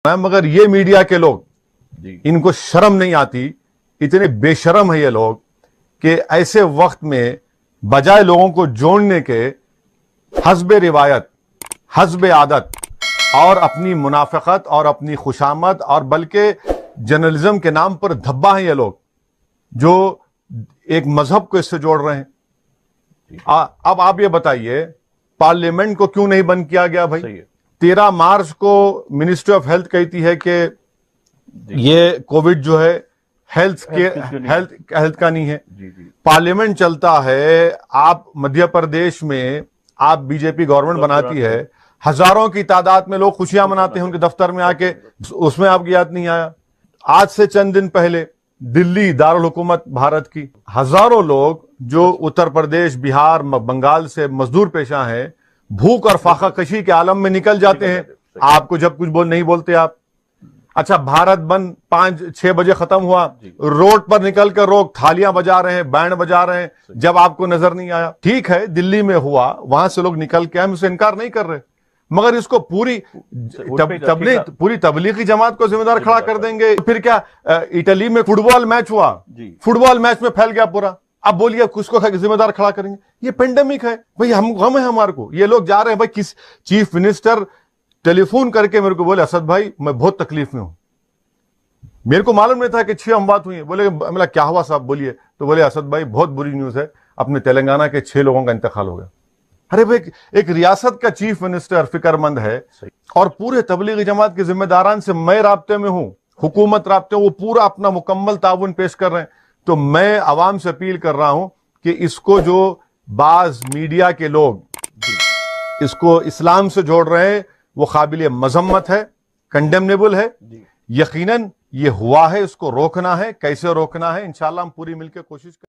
مگر یہ میڈیا کے لوگ ان کو شرم نہیں آتی، اتنے بے شرم ہیں یہ لوگ کہ ایسے وقت میں بجائے لوگوں کو جوڑنے کے حسب روایت، حسب عادت اور اپنی منافقت اور اپنی خوشامد اور بلکہ جرنلزم کے نام پر دھبا ہیں یہ لوگ جو ایک مذہب کو اس سے جوڑ رہے ہیں۔ اب آپ یہ بتائیے پارلیمنٹ کو کیوں نہیں بند کیا گیا بھائی؟ 13 مارچ کو منسٹری آف ہیلتھ کہتی ہے کہ یہ کووڈ جو ہے ہیلتھ کا نہیں ہے۔ پارلیمنٹ چلتا ہے، آپ مدھیہ پردیش میں آپ بی جے پی گورنمنٹ بناتی ہے، ہزاروں کی تعداد میں لوگ خوشیاں مناتے ہیں ان کے دفتر میں آ کے، اس میں آپ کی یاد نہیں آیا۔ آج سے چند دن پہلے دلی دارالحکومت بھارت کی ہزاروں لوگ جو اتر پردیش، بہار، بنگال سے مزدور پیشہ ہیں، بھوک اور فاقہ کشی کے عالم میں نکل جاتے ہیں۔ آپ کو جب کچھ نہیں بولتے آپ۔ اچھا بھارت بند 5-6 بجے ختم ہوا، روڈ پر نکل کر لوگ تھالیاں بجا رہے ہیں، بینڈ بجا رہے ہیں، جب آپ کو نظر نہیں آیا۔ ٹھیک ہے دلی میں ہوا، وہاں سے لوگ نکل کے ہم اسے انکار نہیں کر رہے، مگر اس کو پوری تبلیغی جماعت کو ذمہ دار کھڑا کر دیں گے۔ پھر کیا اٹلی میں فٹ بال میچ ہوا، فٹ بال میچ میں پھیل گیا پورا، اب بولیے کس کو ذمہ دار کھڑا کریں گے؟ یہ پینڈیمک ہے بھائی، ہم غم ہے ہمارے کو۔ یہ لوگ جا رہے ہیں بھائی، کس چیف منسٹر ٹیلی فون کر کے میرے کو بولے اسد بھائی میں بہت تکلیف میں ہوں، میرے کو معلوم نہیں تھا کہ 6 اموات ہوئی ہیں۔ بولے میں کیا ہوا صاحب بولیے، تو بولے اسد بھائی بہت بری نیوز ہے، اپنے تلنگانہ کے 6 لوگوں کا انتقال ہو گیا۔ ارے بھائی ایک ریاست کا چیف منسٹر فکر مند ہے اور پورے تبلیغی جماعت کے ذمہ داران سے میں رابطے میں ہوں، حکومت رابطے میں، وہ پورا اپنا مکمل تعاون پیش کر رہے ہیں۔ تو میں عوام سے اپیل کر رہا ہوں کہ اس کو جو بعض میڈیا کے لوگ اس کو اسلام سے جوڑ رہے ہیں وہ قابل مذمت ہے، کنڈیمنیبل ہے۔ یقیناً یہ ہوا ہے، اس کو روکنا ہے، کیسے روکنا ہے انشاءاللہ ہم پوری مل کے کوشش کریں۔